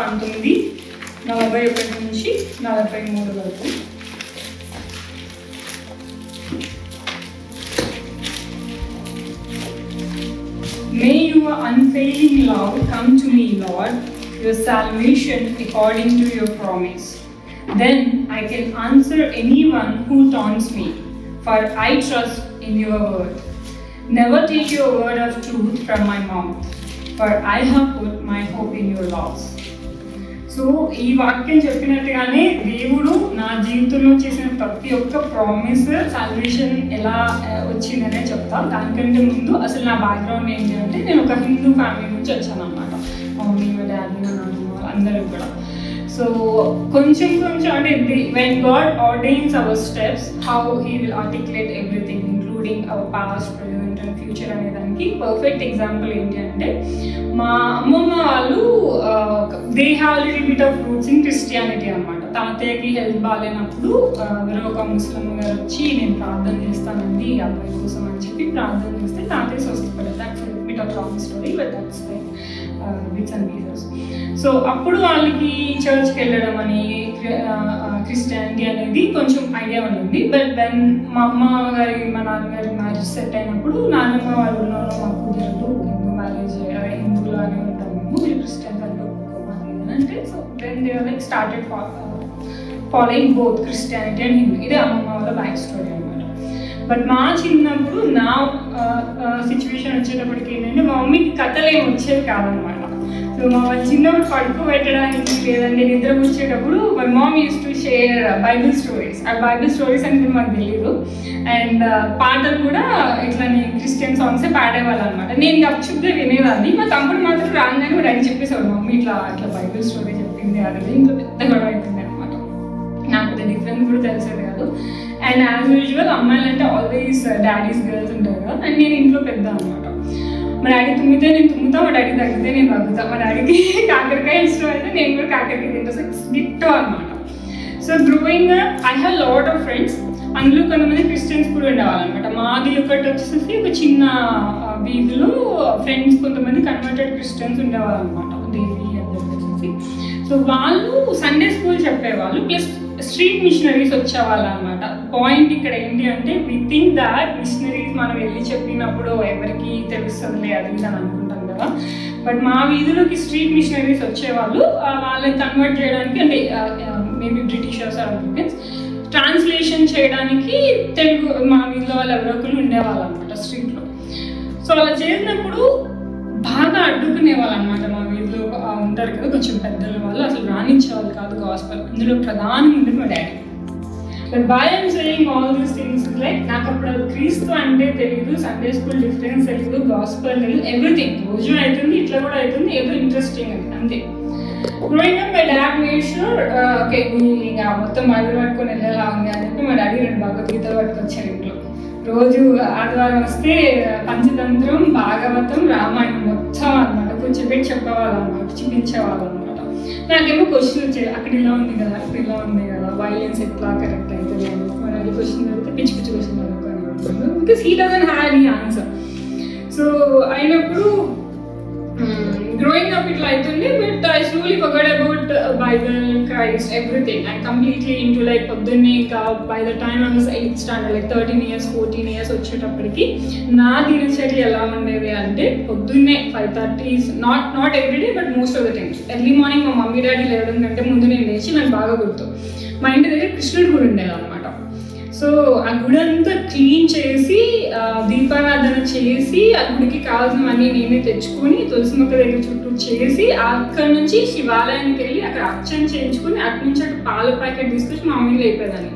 1941 నుంచి 43 వరకు. May your unfailing love come to me, Lord, your salvation according to your promise. Then I can answer anyone who taunts me, for I trust in your word. Never take your word of truth from my mouth, for I have put my hope in your laws. So ఈ వాక్యం చెప్పినట్టుగానే దేవుడు నా జీవితంలో చేసిన ప్రతి ఒక్క promise salvation ఎలా వచ్చిందనే చెప్తాను. దానికంటే ముందు అసలు నా బ్యాక్గ్రౌండ్ ఏంటి అంటే నేను ఒక హిందూ ఫ్యామిలీ నుంచి వచ్చాను అనమాట. మా మమ్మీ, మా డాడీ, మా నాన్నమ్మ అందరూ కూడా. సో కొంచెం అంటే when God ordains our steps, how he will articulate everything including our past, present and future అనే దానికి పర్ఫెక్ట్ ఎగ్జాంపుల్ ఏంటి అంటే మా అమ్మమ్మ వాళ్ళు they have little bit of roots in Christianity అనమాట. తాతయ్యకి హెల్త్ బాగాలేనప్పుడు ఎవరో ఒక ముస్లిం గారు వచ్చి నేను ప్రార్థన చేస్తానండి ఈ అబ్బాయి కోసం అని చెప్పి ప్రార్థన చేస్తే తాతయ్య స్వస్థపడ్డారు. That's bit of long story, but that's like bits and pieces. So అప్పుడు వాళ్ళకి చర్చ్కి వెళ్ళడం అని క్రిస్టియానిటీ అనేది కొంచెం ఐడియా ఉంటుంది. బట్ వెన్ మా అమ్మగారి మా నాన్నగారి మ్యారేజ్ సెట్ అయినప్పుడు నాన్నమ్మ వాళ్ళు ఉన్నారు, మాకు కుదరదు హిందూ మ్యారేజ్, హిందూలానే ఉంటాము మీరు క్రిస్టియన్స్ అంటే. So then they like started following both Christianity and Hindu. ఇదే అమ్మమ్మ వాళ్ళ బ్యాక్ స్టోరీ అనమాట. బట్ మా చిన్నప్పుడు నా సిచ్యువేషన్ వచ్చేటప్పటికి ఏంటంటే మా మమ్మీకి కథలు ఏమి వచ్చేవి కాదనమాట. సో మా చిన్నప్పుడు పడుకోబెట్టడానికి లేదంటే నిద్ర వచ్చేటప్పుడు my mom use to share Bible stories. ఆ బైబిల్ స్టోరీస్ అంటే మాకు తెలియదు. అండ్ పాటలు కూడా ఇట్లా నేను క్రిస్టియన్ సాంగ్సే పాడేవాళ్ళు అనమాట. నేను గప్చుప్గా వినేదాన్ని. మా తమ్ముడు మాత్రం రాగానే కూడా ఆయన చెప్పేసాడు, మమ్మీ ఇట్లా బైబిల్ స్టోరీ చెప్పింది అది ఇంట్లో పెద్ద గొడవ అవుతుంది అనమాట. నాకు పెద్ద డిఫరెన్స్ కూడా తెలిసేది కాదు. అండ్ యాజ్ యూజువల్ అమ్మాయిలు అంటే ఆల్వేస్ డాడీస్ గర్ల్స్ ఉంటారు కదా. అండ్ నేను ఇంట్లో పెద్ద అనమాట. మా డాడీ తుమ్మితే నేను తుమ్ముతా, మా డాడీ తగ్గితే నేను తగ్గుతా. మా డాడీకి కాకరకాయ ఇష్టం అయితే నేను కూడా కాకరకాయ తింటా. సో డిట్టో అనమాట. So growing I have lot of friends. అందులో కొంతమంది క్రిస్టియన్స్ కూడా ఉండేవాళ్ళు అనమాట. మాది ఒకటి వచ్చేసి ఒక చిన్న వీధిలో ఫ్రెండ్స్ కొంతమంది కన్వర్టెడ్ క్రిస్టియన్స్ ఉండేవాళ్ళు అనమాట, దేవి అని చెప్పేసి. సో వాళ్ళు సండే స్కూల్ చెప్పేవాళ్ళు, ప్లస్ స్ట్రీట్ మిషనరీస్ వచ్చేవాళ్ళు అనమాట. పాయింట్ ఇక్కడ ఏంటి అంటే వి థింక్ దాట్ మిషనరీస్ మనం వెళ్ళి చెప్పినప్పుడు ఎవరికి తెలుస్తుందిలే అది అని అనుకుంటాం కదా. బట్ మా వీధిలోకి స్ట్రీట్ మిషనరీస్ వచ్చేవాళ్ళు. వాళ్ళని కన్వర్ట్ చేయడానికి అంటే maybe Britishers or Americans translation చేయడానికి తెలుగు మా వీధిలో వాళ్ళు ఎవరో ఒకరు ఉండేవాళ్ళు అనమాట స్ట్రీట్లో. సో అలా చేసినప్పుడు బాగా అడ్డుకునేవాళ్ళు అనమాట. మా వీధిలో ఉంటారు కదా కొంచెం పెద్దల వాళ్ళు, అసలు రాణించేవాళ్ళు కాదు గాస్పల్. అందులో ప్రధానం ఉండేది మా daddy. But why I'm saying all these things like నాకు అప్పుడు క్రీస్తు అంటే తెలియదు, సండే స్కూల్ డిఫరెన్స్ తెలియదు, గాస్పల్ తెలియదు, ఎవ్రీథింగ్. రోజు అవుతుంది, ఇట్లా కూడా అవుతుంది, ఏదో ఇంట్రెస్టింగ్ అది అంతే. Growing up my dad made sure okay ఇంకా మొత్తం బైబిల్ పట్టుకొని వెళ్ళేలా ఉంది అని చెప్పి మా డాడీ 2 భగవద్గీతలు పట్టుకొచ్చాను ఇంట్లో. రోజు ఆదివారం వస్తే పంచతంత్రం, భాగవతం, రామాయణం మొత్తం అనమాట కూర్చోబెట్టి చెప్పేవాళ్ళు అనమాట, చూపించేవాళ్ళు అనమాట. నాకేమో క్వశ్చన్ వచ్చేది, అక్కడ ఇలా ఉంది కదా, అక్కడ ఇలా ఉంది కదా, వైలెన్స్ ఎట్లా కరెక్ట్ అవుతుంది అని. మరి అది క్వశ్చన్ అడిగితే పిచ్చి పిచ్చి క్వశ్చన్ అడుగుతాను because he doesn't have any answer. So అయినప్పుడు growing up it like only, but I slowly forgot about Bible, Christ, everything. I completely into like పొద్దున్నే by the time I was 8th standard like 13 years 14 years వచ్చేటప్పటికి నా దినచర్య ఎలా ఉండేది అంటే పొద్దున్నే 5:30 not every day but most of the times early morning మా mummy daddy లేవడం కంటే ముందు నేను లేచి నాకు బాగా గుర్తు మా ఇంటి దగ్గర కృష్ణుడి గుడి ఉండేది అనమాట. సో ఆ గుడి అంతా క్లీన్ చేసి దీపారాధన చేసి ఆ గుడికి కావాల్సినవన్నీ నేనే తెచ్చుకొని తులసి మొక్క దగ్గర చుట్టూ చేసి అక్కడ నుంచి శివాలయానికి వెళ్ళి అక్కడ అర్చన చేయించుకొని అటు నుంచి అటు పాల ప్యాకెట్ తీసుకొచ్చి మా మమ్మీని లేపేదాన్ని.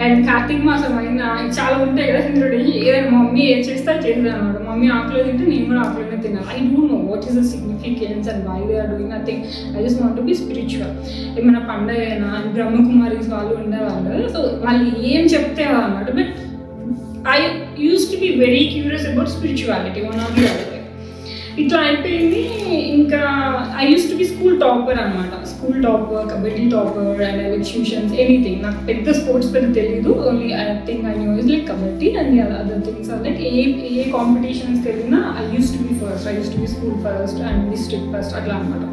అండ్ కార్తీక మాసం అయినా చాలా ఉంటాయి కదా హిందువుడు, ఏదైనా మమ్మీ ఏం చేస్తే అది చేసేది అనమాట. మమ్మీ ఆకులో తింటే నేను కూడా ఆకులోనే తిన్నాను. I don't know what is the significance and why they are doing nothing. I just want to be spiritual. ఏమైనా పండుగ అయినా బ్రహ్మకుమారీస్ వాళ్ళు ఉండేవాళ్ళు. సో వాళ్ళు ఏం చెప్తేవాళ్ళు అనమాట. But I used to be very curious about spirituality one of the other. ఇట్లా అయిపోయింది. ఇంకా I used to be school topper అనమాట. School topper, kabaddi topper and elocutions anything. నాకు పెద్ద స్పోర్ట్స్ పెద్ద తెలీదు. Only I think I knew is like kabaddi and other things or like a కాంపిటీషన్స్కి వెళ్ళినా I used to be first. I used to be school first and district first అట్లా అనమాట.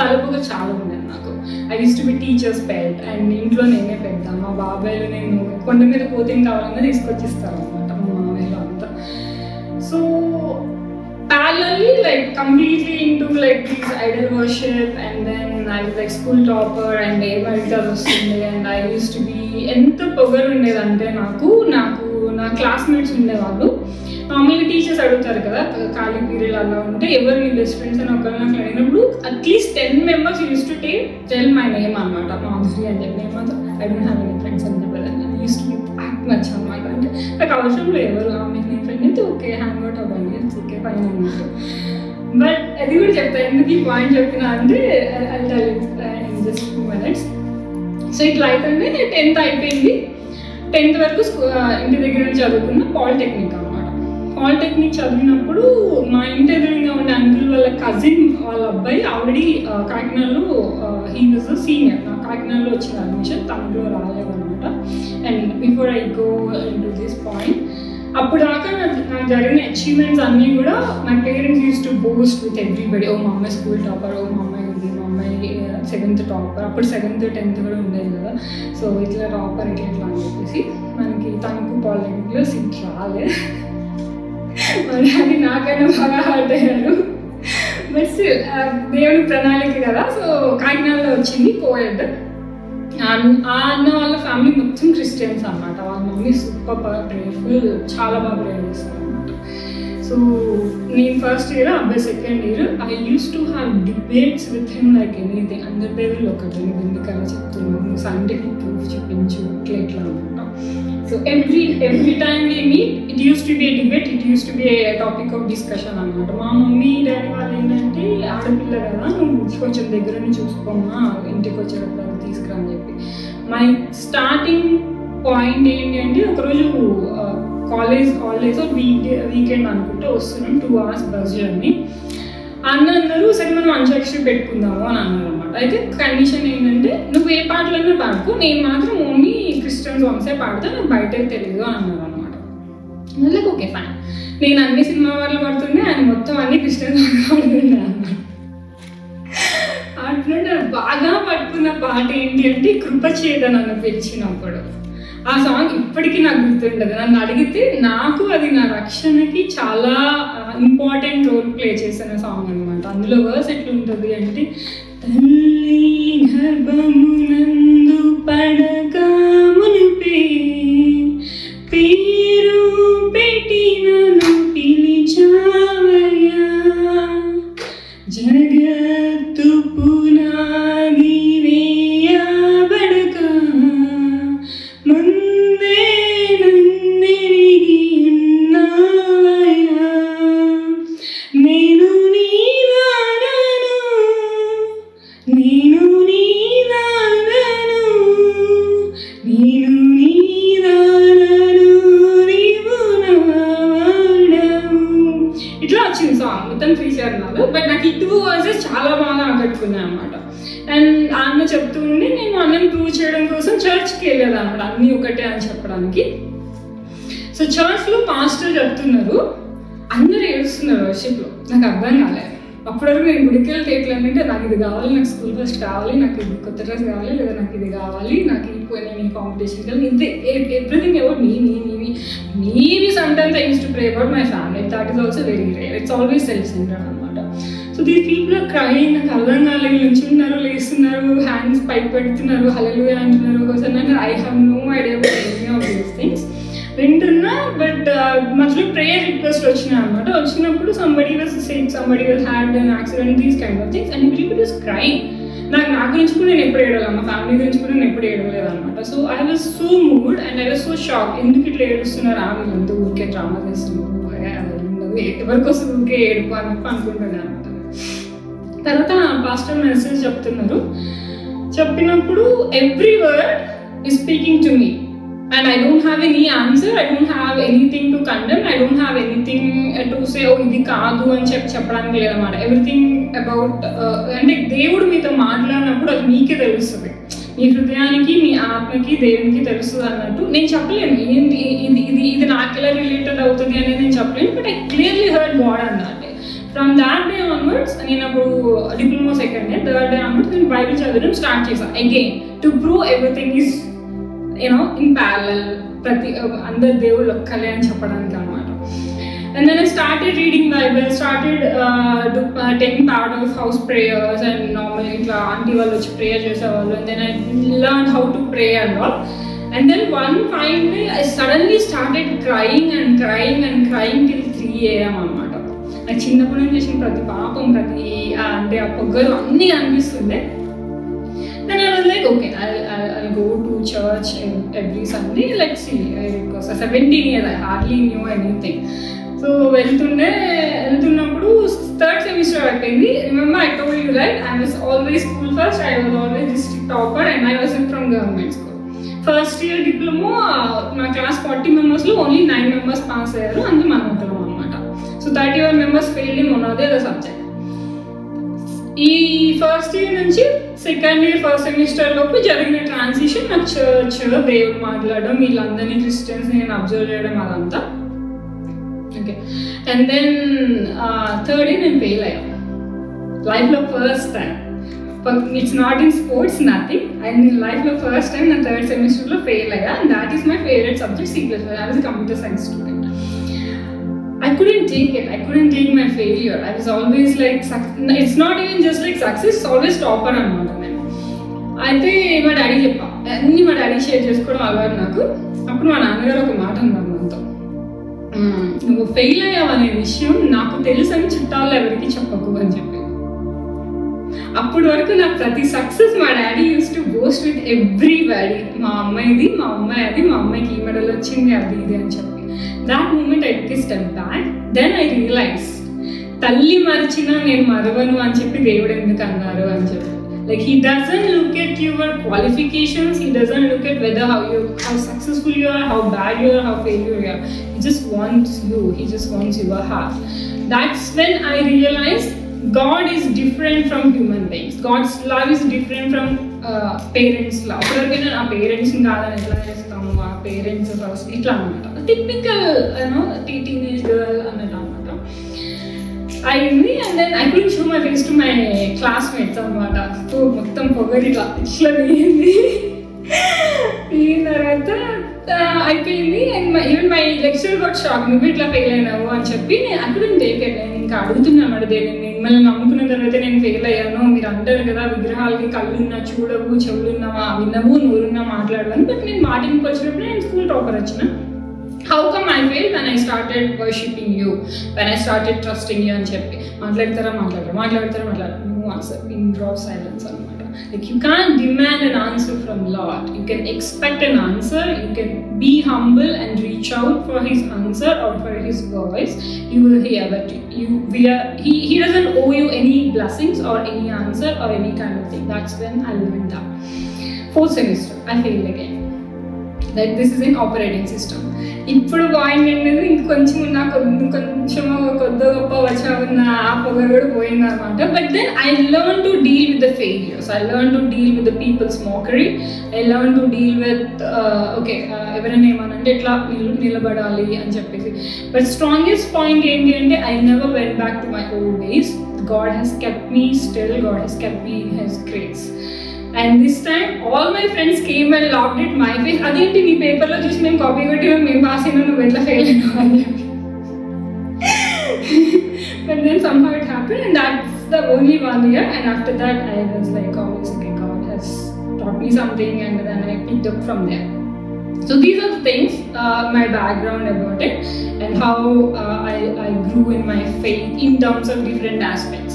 తలుపుగా చాలా ఉండేది నాకు. I used to be teachers pet and ఇంట్లో నేనే పెద్ద. మా బాబాయ్లు నేను కొండ మీద పోతింగ్ కావాలన్నా తీసుకొచ్చిస్తారు అనమాట మా మామయ్యలో అంతా. So parallelly, like completely into like these idol worship, and then I was like school topper and America వస్తుంది, and I used to be ఎంత పొగరు ఉండేదంటే నాకు నా క్లాస్మేట్స్ ఉండేవాళ్ళు. మామూలుగా టీచర్స్ అడుగుతారు కదా ఖాళీ పీరియడ్ అలా ఉంటే ఎవరు మీ బెస్ట్ ఫ్రెండ్స్ అని ఒకరు నాకు అడిగినప్పుడు at least 10 members use to tell my name అనమాట. మాధురి అని చెప్పి నేను మాత్రం I don't have any friends అని చెప్పేదాన్ని. యూస్ టు యాక్ట్ మచ్ అనమాట. అంటే నాకు అవసరంలో ఎవరు మీకు నేను ఫ్రెండ్ అయితే ఓకే హ్యాంగ్ అవుట్ అవ్వండి, ఇట్స్ ఓకే ఫైన్ అన్నమాట. బట్ అది కూడా చెప్తాను ఎందుకు ఈ పాయింట్ చెప్పినా అంటే జస్ట్ 2 minutes. సో ఇట్లా అయితే 10th అయిపోయింది. 10th వరకు ఇంటి దగ్గర నుంచి చదువుకున్న పాలిటెక్నిక్ అనమాట. పాలిటెక్నిక్ చదివినప్పుడు మా ఇంటి ఎదురుగా ఉండే అంకుల్ వాళ్ళ కజిన్ వాళ్ళ అబ్బాయి ఆల్రెడీ కాకినాడలో హీ వాజ్ సీనియర్. నా కాకినాడలో వచ్చిన అడ్మిషన్, తమిళలో రాలేదు అనమాట. And before I go into this point, అప్పుడు దాకా నాకు జరిగిన అచీవ్మెంట్స్ అన్నీ కూడా my parents used to boast with everybody. ఓ మా అమ్మాయి స్కూల్ టాపర్, ఓ మా అమ్మాయి ఉంది, మా అమ్మాయి 7th టాపర్. అప్పుడు 7th 10th కూడా ఉండేది కదా. సో ఇట్లా టాపర్ ఇట్లా అని చెప్పేసి మనకి తణుకు పాలిటెక్నిక్లో సీట్ రాలేదు. మరి అది నాకైనా బాగా హార్ట్ అయ్యారు. బట్ దేవుడి ప్రణాళిక కదా. సో కాకినాడలో వచ్చింది కోఎడ్. అన్న వాళ్ళ ఫ్యామిలీ మొత్తం క్రిస్టియన్స్ అనమాట. వాళ్ళ మమ్మీ సూపర్ ప్రేయర్ఫుల్, చాలా బాగా ప్రేయర్ చేస్తారు అనమాట. సో నేను ఫస్ట్ ఇయర్, అబ్బాయి second year. I used to have debates with him like anything. అందరి పేర్లు ఒకటి ఎందుకలా చెప్తున్నాను, సైంటిఫిక్ ప్రూఫ్ చూపించు ఇట్లా అనమాట. So every time we meet, it used to be a debate, it used to be a topic of discussion అనమాట. మా మమ్మీ డాడీ వాళ్ళు ఏంటంటే ఆడపిల్ల కదా, నువ్వు కొంచెం దగ్గర నుంచి చూసుకోమ్మా, ఇంటికి వచ్చేటప్పుడు అది తీసుకురా అని చెప్పి. మై స్టార్టింగ్ పాయింట్ ఏంటి అంటే ఒకరోజు కాలేజ్ హాలిడేస్ వీకెండ్ అనుకుంటే వస్తున్నాం, 2 hours బస్ జర్నీ. అన్నారు సరే మనం అంత్యాక్షరి పెట్టుకుందాము అని అన్నారు అనమాట. అయితే కండిషన్ ఏంటంటే నువ్వు ఏ పాటలన్నా పాడుకో, నేను మాత్రం ఓన్లీ క్రిస్టియన్ సాంగ్సే పాడతా, నాకు బయట తెలియదు అని అన్నారు అనమాట. అందులోకి ఓకే ఫైన్. నేను అన్ని సినిమా వాళ్ళు పడుతుండే, ఆయన మొత్తం అన్ని క్రిస్టియన్ సాంగ్స్ పాడుతుండే అన్నమాట. అట్లా బాగా పట్టుకున్న పాట ఏంటి అంటే కృపచేత నన్ను పిలిచినప్పుడు. ఆ సాంగ్ ఇప్పటికీ నాకు గుర్తుంటుంది. నన్ను అడిగితే నాకు అది నా రక్షణకి చాలా ఇంపార్టెంట్ రోల్ ప్లే చేసిన సాంగ్ అనమాట. అందులో వర్స్ ఎట్లుంటుంది అంటే, తల్లి గర్భమునందు పడకమునిపే పేరు పెట్టినను పిలిచావయ్యా, జగత్తు పునాది వేయబడక ముందే నన్నెరిగి ఉన్నావయ్యా, నేను నీ దానను, నేను నీ దానను, నేను నీ దానను, నీవు నా వాడవు. ఇట్లా వచ్చింది సాంగ్ మొత్తం 3 చరణాలు. బట్ నాకు ఈ 2 verses చాలా బాగా ఆకట్టుకున్నాయి అనమాట. అండ్ అన్న చెప్తూ ఉండి నేను అన్నని ప్రూవ్ చేయడం కోసం చర్చ్కి వెళ్ళేది అనమాట, అన్నీ ఒకటే అని చెప్పడానికి. సో చర్చ్లో పాస్టర్ చెప్తున్నారు, అందరూ ఏడుస్తున్నారు వర్షిప్లో. నాకు అర్థం కాలేదు. అప్పటివరకు నేను గుడికి వెళ్తే ఎట్లా అంటే నాకు ఇది కావాలి, నాకు స్కూల్ ఫస్ట్ కావాలి, నాకు ఇది కొత్త డ్రెస్ కావాలి, లేదా నాకు ఇది కావాలి, నాకు నేను ఈ కాంపిటీషన్కి వెళ్ళి ఇంతే everything about maybe sometimes I used to pray about my family. That is also very rare. It's always self centered అనమాట. So these people are crying. నాకు అర్థం కాలేదు. నుంచున్నారు, లేస్తున్నారు, హ్యాండ్స్ పైకి పెడుతున్నారు, హల్లెలూయా అంటున్నారు, hosanna. I have no idea about any of these things. వింటున్నా. But మధ్యలో prayer request వచ్చినాయి అనమాట. వచ్చినప్పుడు somebody was sick, somebody was had an accident, these kind of things. And everybody was crying. నా గురించి కూడా నేను ఎప్పుడు ఏడవలేదు, మా ఫ్యామిలీ గురించి కూడా నేను ఎప్పుడు ఏడవలేదు అనమాట. So I was so mood and I was so shock. ఎందుకు ఇట్లా ఏడుస్తున్నారు, వీళ్ళంతా ఊరికే డ్రామా చేస్తున్నారు, ఎవరికోసం ఊరికే ఏడుపు అని అనుకుంటున్నాను అనమాట. తర్వాత పాస్టర్ మెసేజ్ చెప్తున్నారు. చెప్పినప్పుడు every word is speaking to me. And I don't have any answer, I don't have anything to condemn, I don't have anything to say, oh, ఇది కాదు అని చెప్పడానికి లేదన్నమాట. ఎవ్రీథింగ్ అబౌట్ అంటే దేవుడు మీతో మాట్లాడినప్పుడు అది మీకే తెలుస్తుంది, మీ హృదయానికి, మీ ఆత్మకి, దేవునికి తెలుస్తుంది అన్నట్టు. నేను చెప్పలేను ఇది నాకు ఎలా రిలేటెడ్ అవుతుంది అనేది నేను చెప్పలేను. But I clearly heard God అన్నట్టు. ఫ్రమ్ దాట్ డే ఆన్వర్డ్స్ నేను అప్పుడు diploma second day, third day onwards నేను బైబిల్ చదవడం స్టార్ట్ చేశాను again to prove everything is in parallel, ప్రతి అందరు దేవుళ్ళు ఒక్కలే అని చెప్పడానికి అనమాట. And then I started reading Bible, started taking part of house prayers and normally itla auntie vallu vachi prayer chesevallu, and then I learned how to pray and all. And then one fine day I suddenly started crying till 3 AM anamata. Like chinnappudu nunchi chesina prati paapam prati ante aa poggalu anni anpistunde. Then I was like, okay, I'll go to church every Sunday. Let's see. Because 17 years I hardly knew anything. So వెళ్తున్నప్పుడు third semester అయిపోయింది. Remember I told you right, I was always school first, I was always district topper and I was from government school. First year diploma మా class 40 మెంబర్స్లో only 9 members pass అయ్యారు, అంతే మనోత్తరం అనమాట. So 31 members failed in one of the other subject. ఈ first year నుంచి second year first semester లోపు జరిగిన transition నాకు చర్చ్, దేవుడు మాట్లాడడం, వీళ్ళందరినీ క్రిస్టియన్స్ నేను అబ్జర్వ్ చేయడం అదంతా. Okay, and then third year నేను ఫెయిల్ అయ్యాను లైఫ్లో first time. It's not in sports nothing, and నేను లైఫ్లో ఫస్ట్ టైం నా థర్డ్ సెమిస్టర్లో ఫెయిల్ అయ్యా. And that is my favourite subject C++. I was a computer science student. I couldn't take it. I couldn't take my failure. I was always like, it's not even just like success, it's always topper అనమాట నేను. అయితే మా daddy చెప్పా, అన్నీ మా daddy share చేసుకోవడం అలవాటు నాకు. అప్పుడు మా నాన్నగారు ఒక మాట అన్నారు నాతో, నువ్వు ఫెయిల్ అయ్యావు అనే విషయం నాకు తెలుసని చుట్టాలు ఎవరికి చెప్పకు అని చెప్పి. అప్పటి వరకు నాకు ప్రతి సక్సెస్ మా daddy use to boast with everybody. మా అమ్మాయిది, మా అమ్మాయి అది, మా అమ్మాయికి ఈ మెడల్ వచ్చింది, అది ఇది అని చెప్పి. That moment I took a step back. Then I realized, తల్లి మరిచినా నేను మరవను అని చెప్పి దేవుడు ఎందుకు అన్నారు అని చెప్పి. Like he doesn't look at your qualifications, he doesn't look at whether how successful you are, how bad you are, how failure you are. He just wants you, he just wants your heart. That's when I realized God is different from human beings. God's love is different from parents' love. Everyone our parents కాదని ఎట్లా చేస్తాము, ఆ parents first ఇట్లా అనమాట. Typical teenage girl అన్నట్టు అనమాట అయింది. And then I couldn't show my face to my classmates అనమాట. సో మొత్తం పొగరు ఇట్లా తీయింది. తీయిన తర్వాత అయిపోయింది. And even my lecture got shock, నువ్వు ఇట్లా ఫెయిల్ అయినావు అని చెప్పి. నేను ఐ కుడెంట్ టేక్ ఇట్. నేను ఇంకా అడుగుతున్నాను అన్నమాట, దేవుని మిమ్మల్ని నమ్ముకున్న తర్వాత నేను ఫెయిల్ అయ్యాను. మీరు అంటారు కదా విగ్రహాలకి కళ్ళున్నా చూడవు, చెవులున్నావా వినవు, నోరున్నా మాట్లాడవని. బట్ నేను మాటికి వచ్చినప్పుడు నేను స్కూల్ టాపర్ వచ్చిన. How come I failed? When I started worshipping you, when I started trusting you అని చెప్పి. మాట్లాడతారా no answer, pin drop silence అనమాట. Like you can't demand an answer from Lord. You can expect an answer, you can be humble and reach out for his answer or for his voice. You will hear, but he doesn't owe you any blessings or any answer or any kind of thing. That's when I learned that. Fourth semester I failed again. Like this is an operating system. ఇప్పుడు point ఏంటంటే ఇంకొంచెం నాకు కొంచెం కొద్ది గొప్ప వచ్చామన్న ఆ పొగరు కూడా పోయింది అనమాట. But then I learn to deal with the failures, I learn to deal with the people's mockery, I learn to deal with okay ఎవరైనా ఏమనంటే ఎట్లా నిలబడాలి అని చెప్పేసి. బట్ స్ట్రాంగెస్ట్ పాయింట్ ఏంటి అంటే I never went back to my old days. God has kept me still, God has kept me in his grace. And this time all my friends came and laughed at my face. అదేంటి నీ పేపర్లో చూసి మేము copy కొట్టి మేము pass అయినా నువ్వు ఎట్లా ఫెయిల్ అయినావు అని చెప్పి. But then somehow it happened and that's the only 1 year. And after that I was like always, okay, God has taught me something, and then I picked up from there. So these are the things, my background about it, and how I grew in my faith in terms of different aspects.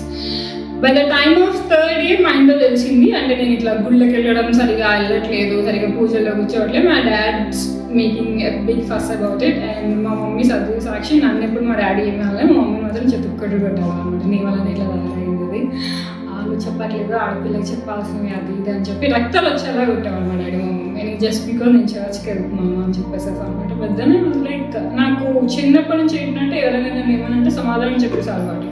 By the time of third year మైండ్లో తెలిసింది, అంటే నేను ఇట్లా గుళ్ళకి వెళ్ళడం సరిగా వెళ్ళట్లేదు, సరిగా పూజల్లో కూర్చోవట్లేదు. మా డాడ్ మేకింగ్ ఎ బిగ్ ఫస్ అబౌట్ ఇట్. అండ్ మా మమ్మీ చదువు సాక్షి నన్ను ఎప్పుడు మా డాడీ ఏమి వెళ్ళాలి, మా మమ్మీ మాత్రం చెప్పుకొట్టు పెట్టాలి అనమాట. నీ వల్ల ఇట్లా తయారైంది, వాళ్ళు చెప్పట్లేదు, ఆడపిల్లకి చెప్పాల్సింది అది ఇది అని చెప్పి రక్తాలు వచ్చేలా కొట్టేవాళ్ళు మా డాడీ మమ్మీ. జస్ట్ బికాజ్ నేను చర్చ్కి వెళ్తున్నాను అని చెప్పేసేసి అనమాట. పెద్దనే లైక్ నాకు చిన్నప్పటి నుంచి ఏంటంటే ఎవరైనా నన్ను ఏమనంటే సమాధానం చెప్పేసి అలవాటు.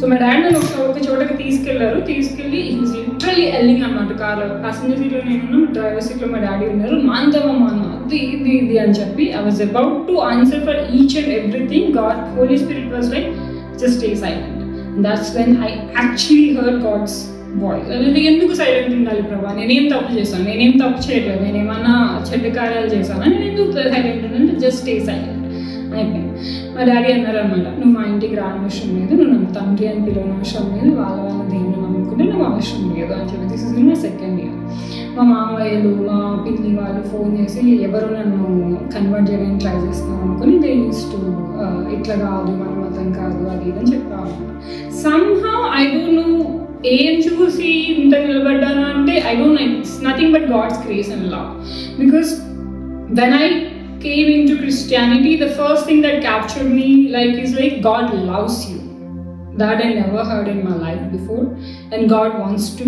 సో మా డాడీ నన్ను ఒక చోటకి తీసుకెళ్ళి ఈజ్ లిటరలీ ఎల్లింగ్ అనమాట. కార్లో ప్యాసింజర్ సీట్లో నేను, డ్రైవర్ సీట్లో మా డాడీ ఉన్నారు. మాంతవమ్మ అన్న అది ఇది అని చెప్పి I was about to answer for each and everything. God Holi spirit was like just stay silent. And that's when I actually heard God's voice. అంటే ఎందుకు సైలెంట్ ఉండాలి ప్రభా, నేనేం తప్పు చేశాను, నేనేం తప్పు చేయలేదు, నేనేమన్నా చెడ్డ కార్యాలు చేశాను, నేను ఎందుకు సైలెంట్ అంటే జస్ట్ స్టే సైలెంట్ అయిపోయింది. మా డాడీ అన్నారు అనమాట, నువ్వు మా ఇంటికి రానవసరం లేదు, నువ్వు నన్ను తండ్రి అని పిలవనవసరం లేదు, వాళ్ళ దేవుని నమ్ముకుంటే నువ్వు అవసరం లేదు అని చెప్పి. This is in my second year. మా మామయ్యలు మా పిన్ని వాళ్ళు ఫోన్ చేసి ఎవరు నన్ను కన్వర్ట్ చేయడానికి ట్రై చేస్తున్నారు అనుకుని దే యూస్ టు ఇట్లా కాదు, మన మతం కాదు, అది ఇదని చెప్పాను. సమ్హౌ ఐ డోంట్ నో ఏం చూసి ఇంత నిలబడ్డాను అంటే I don't know, it's nothing but God's grace and love. Because when I came into Christianity, the first thing that captured me is like God loves you. That I never heard in my life before. And God wants to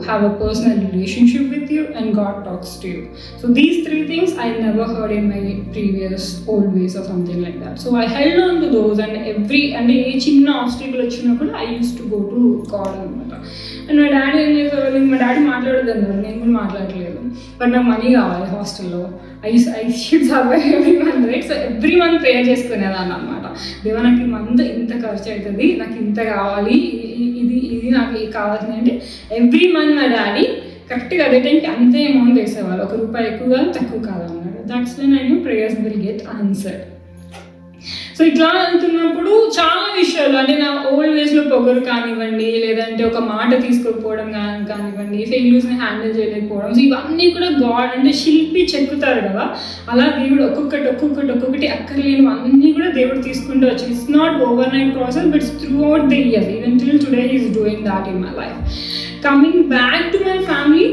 have a personal relationship with you, and God talks to you. So these three things I never heard in my previous old ways or something like that. So I held on to those, and ఏ చిన్న obstacle వచ్చినా కూడా I used to go to God అనమాట. And మా daddy ఏం చేసేవాళ్ళు, మా daddy మాట్లాడదు అన్నారు, నేను కూడా మాట్లాడలేదు. బట్ నాకు మనీ కావాలి హాస్టల్లో, I should survive every month, right? So every month prayer చేసుకునేదాన్ని అనమాట. దేవా నాకు ఈ మంత్ ఇంత ఖర్చు అవుతుంది, నాకు ఇంత కావాలి, ఇది నాకు కావాల్సింది అంటే ఎవ్రీ మంత్ మా డాడీ కరెక్ట్గా అదే టైంకి అంతే అమౌంట్ వేసేవాళ్ళు, ₹1 ఎక్కువ తక్కువ కాదన్నారు. That's when I know prayers will get answered. So ఇట్లా వెళ్తున్నప్పుడు చాలా విషయాలు, అంటే నా ఓల్డ్ వేస్లో పొగరు కానివ్వండి, లేదంటే ఒక మాట తీసుకోకపోవడం కానివ్వండి, ఫెయిల్యూర్స్ని హ్యాండిల్ చేయలేకపోవడం, సో ఇవన్నీ కూడా గాడ్ అంటే శిల్పి చెక్కుతారు కదా, అలా దేవుడు ఒక్కొక్కటి అక్కర్లేని అన్నీ కూడా దేవుడు తీసుకుంటూ వచ్చి, it's not over night process, but through out the year, even till today he is doing that in my life. Coming back to my family,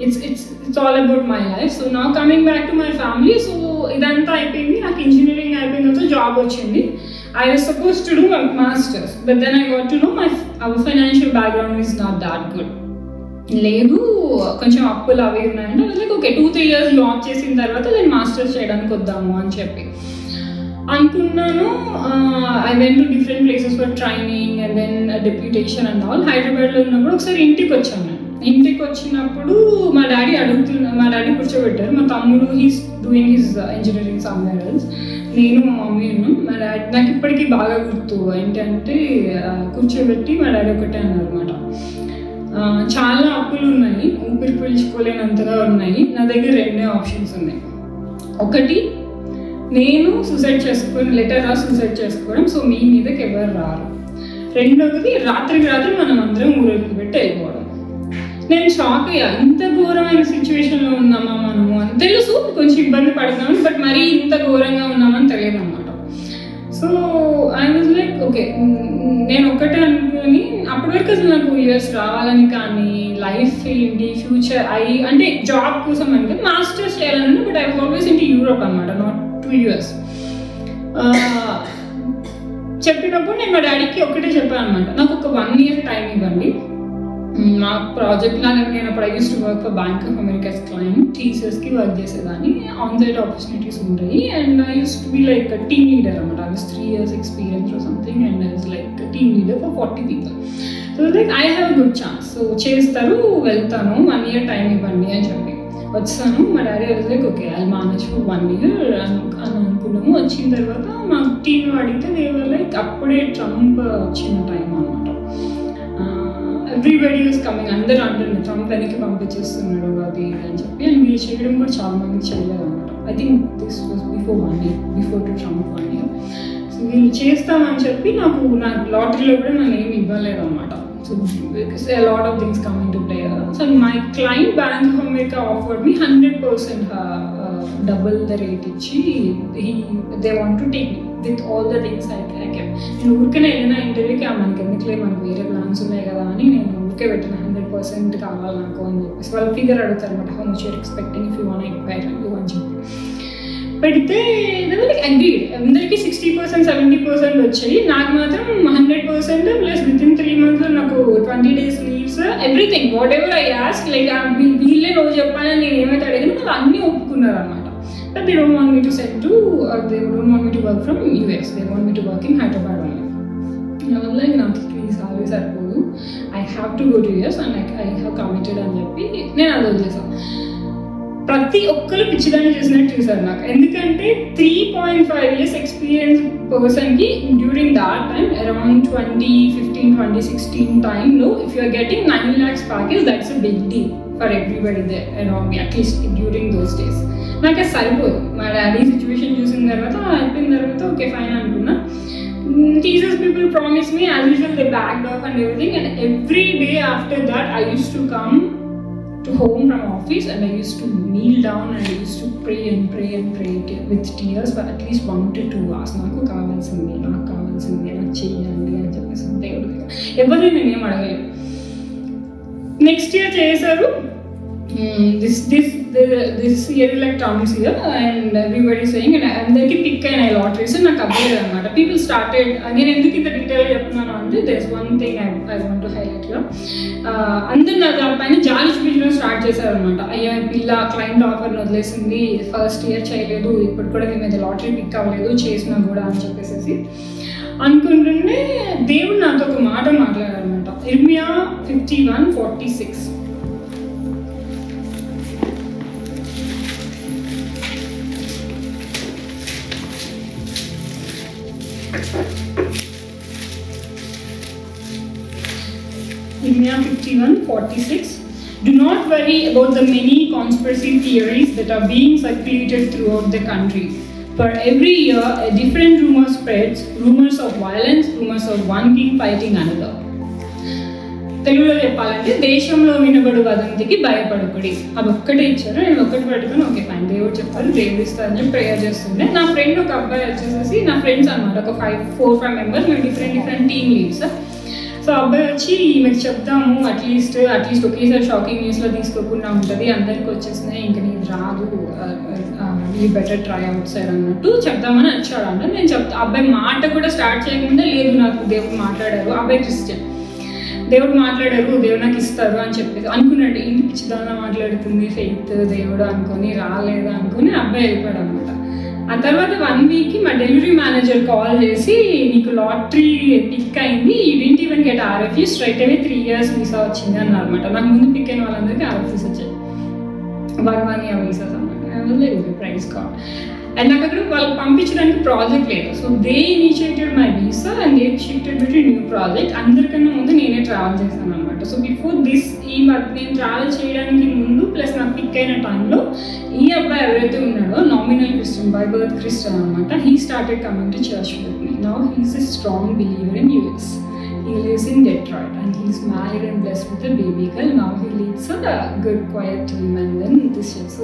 it's all about my life. So now coming back to my family, so idantha ayipindi, నాకు engineering అయిపోయిన తర్వాత job వచ్చింది. I was supposed to do a master's, but then I got to know our financial background is not that good. లేదు, కొంచెం అప్పులు అవి ఉన్నాయంటే like okay 2-3 years job చేసిన తర్వాత నేను మాస్టర్స్ చేయడానికి వద్దాము అని చెప్పి అనుకున్నాను. I went to different places for training and then deputation and all. హైదరాబాద్లో ఉన్నప్పుడు ఒకసారి ఇంటికి వచ్చాను. ఇంటికి వచ్చినప్పుడు మా డాడీ కూర్చోబెట్టారు. మా తమ్ముడు he's doing his engineering somewhere else, నేను మా మమ్మీ ఉన్నాం. మా డాడీ నాకు ఇప్పటికీ బాగా గుర్తు ఏంటంటే కూర్చోబెట్టి మా డాడీ ఒకటే అన్నారు అనమాట, చాలా అప్పులు ఉన్నాయి, ఊపిరి పీల్చుకోలేనంతగా ఉన్నాయి, నా దగ్గర 2 ఆప్షన్స్ ఉన్నాయి. ఒకటి, నేను లెటర్ రాసి సూసైడ్ చేసుకోవడం, సో మీ మీదకి ఎవరు రారు. రెండోది, రాత్రికి రాత్రి మనం అందరం ఊరేగి పెట్టి వెళ్ళిపోవడం. నేను షాక్ అయ్యా, ఇంత ఘోరమైన సిచ్యువేషన్లో ఉన్నామా మనము అని తెలుసు, కొంచెం ఇబ్బంది పడుతున్నాము, బట్ మరీ ఇంత ఘోరంగా ఉన్నామని తెలియదు అనమాట. So I was like okay, నేను ఒక్కటే అనుకుని అప్పటి వరకు అసలు నాకు యూఎస్ రావాలని కానీ లైఫ్ ఏంటి ఫ్యూచర్ అంటే జాబ్ కోసం అంటే మాస్టర్స్ చేయాలని, but I was always in Europe అనమాట, నాట్ టు యూఎస్. చెప్పినప్పుడు నేను మా డాడీకి ఒకటే చెప్పాను అనమాట, నాకు ఒక 1 year టైం ఇవ్వండి, నా ప్రాజెక్ట్ నేను అప్పుడు I used to work for Bank of America's client, టీచర్స్కి వర్క్ చేసేదాన్ని, ఆన్ సైట్ ఆపర్చునిటీస్ ఉంటాయి. And I used to be like team leader అనమాట. I was 3 years experience or something, and I was like team leader for 40 people. So like I have good chance, so చేస్తారు, వెళ్తాను, 1 year time ఇవ్వండి అని చెప్పి వచ్చాను. మా daddy was like okay I manage for 1 year అని అనుకున్నాము. వచ్చిన తర్వాత మా టీంలో అడిగితే దేవర్ లైక్ అప్పుడే ట్రంప్ వచ్చిన టైం అనమాట. ఎవ్రీబడి వాజ్ కమింగ్, అందరూ అంటున్నారు ట్రంప్ వెనక్కి పంపించేస్తున్నాడు అది అని చెప్పి. అండ్ వీళ్ళు చేయడం కూడా చాలా మంది చేయలేదు అనమాట. I think this was before to Trump 1 year. So వీళ్ళు చేస్తామని చెప్పి నాకు లాటరీలో కూడా నన్ను ఏమి ఇవ్వలేదు అనమాట. So because a lot of things come into play. So my client Bank of America offered me 100% double the rate ichi they want to take me with all the things I kept. నేను ఊరికనే వెళ్ళిన ఇంటర్వ్యూకి మనకి ఎందుకులే, మనకు వేరే plans ఉన్నాయి కదా అని నేను ఊరికే పెట్టిన 100% కావాలి నాకు అని చెప్పేసి. వాళ్ళు ఫిగర్ అడుగుతారు అనమాట, how much you're expecting if you want acquire అని చెప్పి పెడితే అగ్రీడ్. అందరికీ 60% 70% వచ్చాయి, నాకు మాత్రం 100% ప్లస్ విత్ ఇన్ 3 months నాకు 20 days leaves, everything what ever I ask, like వీళ్ళే రోజు చెప్పాలని నేను ఏమైతే అడిగాను వాళ్ళు అన్నీ ఒప్పుకున్నారు అనమాట. But they don't want me to set to they don't want me to work from US, they want me to work in Hyderabad only. Like నాకు ఈ సాలరీ సరిపోదు, I have to go to US and I have committed అని చెప్పి నేను అది వదిలేసాను. ప్రతి ఒక్కరు పిచ్చిదాన్ని చేసినట్టు చూసారు నాకు. ఎందుకంటే 3.5 years ఎక్స్పీరియన్స్ పర్సన్కి డ్యూరింగ్ దాట్ టైమ్ అరౌండ్ 2016 టైంలో if you're getting 9 lakhs package, that's a big deal for everybody there around me, at least during those days. నాకు అది సరిపోదు. మా డాడీ సిచ్యువేషన్ చూసిన తర్వాత అయిపోయిన తర్వాత ఓకే ఫైన్ అనుకున్నా. Jesus people promised me, as usual they backed off and everything, and every day after that I used to come to home from office and I used to kneel down and I used to pray and pray and pray with tears for at least 1 to 2 hours. నాకు కావాల్సింది నాకు చెయ్యాలి అని చెప్పేసి దేవుడు ఎవరిని నేనేం అడగలేదు. నెక్స్ట్ ఇయర్ చేశారు. this year like terms here and everybody saying, and అందరికి పిక్ అయిన లాటరీస్ నాకు అవ్వలేదు అనమాట. పీపుల్ స్టార్టెడ్, నేను ఎందుకు ఇంత డీటెయిల్గా చెప్తున్నాను అంటే there's one thing I want to highlight here. అందరు నా దానిపైన జాలి చూపించడం స్టార్ట్ చేశారనమాట. అయ్యా పిల్ల క్లయింట్ ఆఫర్ని వదిలేసింది, ఫస్ట్ ఇయర్ చేయలేదు, ఇప్పుడు కూడా మీ మీద లాటరీ పిక్ అవ్వలేదు, చేసినా కూడా అని చెప్పేసి అనుకుంటుంటే దేవుడు నాతో ఒక మాట మాట్లాడారనమాట. ఇర్మియా 51:46. Irmiah 51:46. Do not worry about the many conspiracy theories that are being circulated throughout the country. For every year, a different rumor spreads, rumors of violence, rumors of one king fighting another. తెలుగులో చెప్పాలంటే దేశంలో వినబడు వదంతికి భయపడకుడి. అవి ఒక్కటే ఇచ్చారు. నేను ఒక్కటి పట్టుకొని ఓకే ఫైన్ దేవుడు చెప్తారు, దేవుడు ఇస్తారని చెప్పి ప్రేయర్ చేస్తుండే. నా ఫ్రెండ్ ఒక అబ్బాయి వచ్చేసేసి, నా ఫ్రెండ్స్ అనమాట, ఒక 4-5 members, మేము డిఫరెంట్ టీమ్ లీడ్స్. సో అబ్బాయి వచ్చి మీకు చెప్తాము, అట్లీస్ట్ ఒకేసారి షాకింగ్ న్యూస్లో తీసుకోకుండా ఉంటుంది, అందరికి వచ్చేసినాయి, ఇంకా నీకు రాదు, ఈ బెటర్ ట్రై అవుట్ సైడ్ అన్నట్టు చెప్తామని వచ్చాడు అంట. నేను చెప్తా, అబ్బాయి మాట కూడా స్టార్ట్ చేయకుండా లేదు నాకు దేవుడు మాట్లాడారు, అబ్బాయి క్రిస్టియన్, దేవుడు మాట్లాడారు, దేవుడు నాకు ఇస్తారు అని చెప్పేసి అనుకున్నాడు. ఇంటి పిచ్చిదానా మాట్లాడుతుంది ఫెయిత్ దేవుడు అనుకొని రాలేదు అనుకుని అబ్బాయి వెళ్ళిపోయాడు అనమాట. ఆ తర్వాత 1 week మా డెలివరీ మేనేజర్ కాల్ చేసి నీకు లాటరీ పిక్ అయింది, you didn't even get RFE, straight away 3 years visa వచ్చింది అన్నారు అనమాట. నాకు ముందు పిక్ అయిన వాళ్ళందరికీ RFEs వచ్చాయి, 1 year వీసాస్ అనమాట. Prize call. అండ్ నాకు అక్కడ వాళ్ళకి పంపించడానికి ప్రాజెక్ట్ లేదు. So they initiated my visa and they shifted to new project. అందరికన్నా ముందు నేనే ట్రావెల్ చేశాను అనమాట. సో బిఫోర్ దిస్ నేను ట్రావెల్ చేయడానికి ముందు ప్లస్ నాకు పిక్ అయిన టైంలో ఈ అబ్బాయి ఎవరైతే ఉన్నాడో nominal Christian, by birth Christian అనమాట, he started coming to church with me. Now he's a strong believer in US. He lives in Detroit and he's married and blessed with a baby girl. Now he leads a good quiet team and then this year. So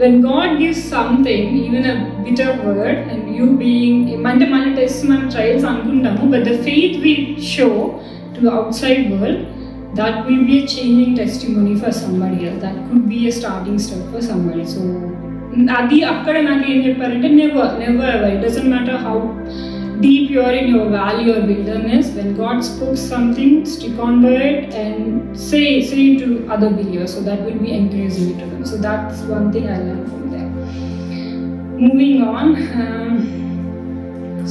when God gives something, even a bitter word, and you being mana tests, mana trials anukuntamu, but the faith we show to the outside world, that will be a changing testimony for somebody else. That could be a starting step for somebody. So adi akkada naaku em chepparante, never ever, it doesn't matter how deep you are in your valley or wilderness, when God spoke something, stick on to it and say it to other believers, so that will be encouraging to them. So that's one thing I learned from there. Moving on,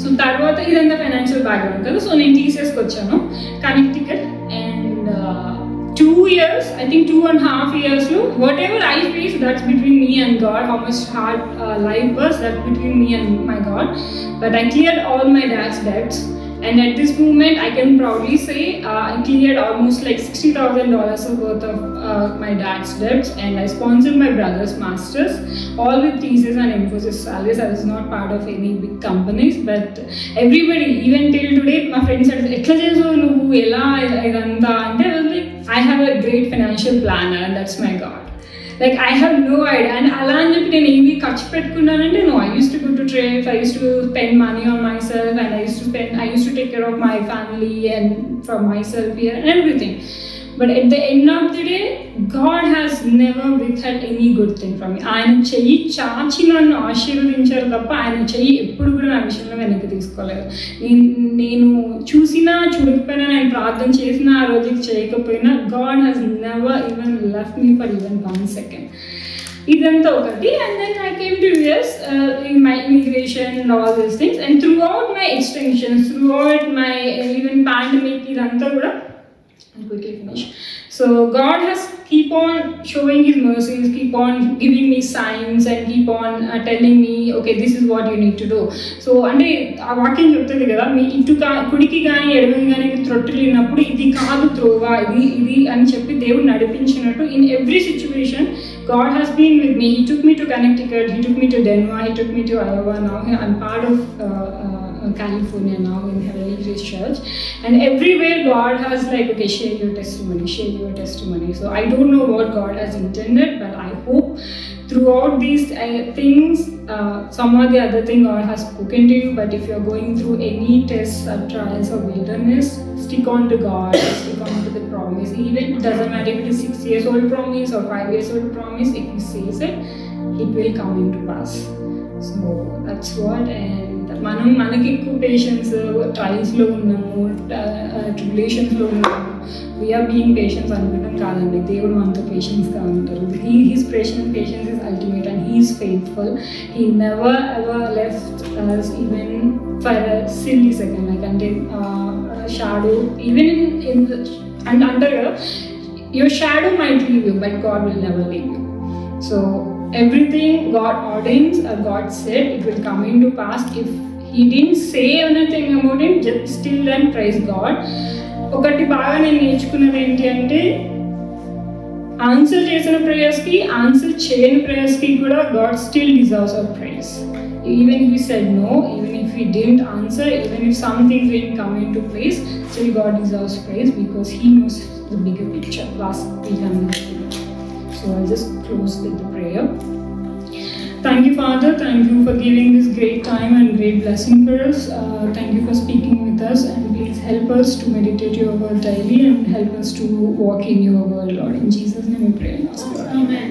so tarvata idantha financial background kada. So nenu TCS ki vachanu Connecticut, and 2 years, I think 2.5 years lo whatever I faced, that's between me and God. How much hard life was, that's between me and my God. But I cleared all my dad's debts, and at this moment I can proudly say I cleared almost like $60,000 worth of my dad's debts, and I sponsored my brother's masters, all with thesis and Infosys salaries. I was not part of any big companies, but everybody, even till today, my friends said, "Etla chesavu nuvu ela idantha?" And I was like, I have a great financial planner, and that's my God. Like I have no idea. And ala ani cheppi nenu evi kharchu pettukunnanante, no, I used to go to trips, I used to spend money on myself, and I used to take care of my family and for myself here and everything. But at the end of the day, God has never withheld any good thing from me. ఆయన చెయ్యి చాచి నన్ను ఆశీర్వదించారు తప్ప ఆయన చెయ్యి ఎప్పుడు కూడా నా విషయంలో వెనక్కి తీసుకోలేదు. నేను చూసినా చూడకపోయినా, నేను ప్రార్థన చేసినా ఆ రోజుకి చేయకపోయినా, God has never even left me for even 1 second. ఇదంతా ఒకటి. And then I came to US in my immigration and all these things, and throughout my extensions, throughout my even pandemic, ఇదంతా కూడా quickly finish. So So God has keep on showing His mercies, keep on giving me signs, and keep on telling me, okay, this is what you need to do. So అంటే ఆ వాక్యం చెప్తుంది కదా, మీ ఇటు కుడికి కానీ ఎడమకి కానీ త్రొట్టులినప్పుడు ఇది కాదు త్రోవా, ఇది అని చెప్పి దేవుడు నడిపించినట్టు in every situation God has been with me. He took me to Connecticut, He took me to Denver, He took me to Iowa. Now I'm part of California now in Heavenly Grace Church, and everywhere God has like, okay, share your testimony. So I don't know what God has intended, but I hope throughout these things, some or the other thing God has spoken to you. But if you're going through any tests or trials or wilderness, stick on to God, stick on to the promise. Even it doesn't matter if it is 6 years old promise or 5 years old promise, if He says it, it will come into pass. So that's what. And మనకి ఎక్కువ patience ట్రయల్స్లో ఉన్నాము, ట్రిబులేషన్స్లో ఉన్నాము, we are being patience అనుకుంటాం. కాదండి, దేవుడు మనతో పేషెన్స్గా ఉంటారు. His patience is ultimate and he's faithful. He never ever left us even for a silly second. Like అంటే షాడో ఈవెన్ ఇన్ అండ్ అంటారు కదా, your shadow might leave you but God will never leave you. So everything God ordains or God said, it will come into pass. If He didn't say anything about it, just still then praise God. ఒకటి బాగా నేను నేర్చుకున్నది ఏంటి అంటే, answer చేసిన ప్రేయర్స్కి answer చేయని ప్రేయర్స్కి కూడా God still deserves our praise. Even if He said no, even if He didn't answer, even if some things didn't come into place, still God deserves praise because He knows the bigger picture. Last week I'm not sure. So I'll just close with the prayer. Thank you, Father. Thank you for giving this great time and great blessing for us. Thank you for speaking with us, and please help us to meditate your word daily and help us to walk in your word, Lord. In Jesus' name we pray and ask, Lord. Amen.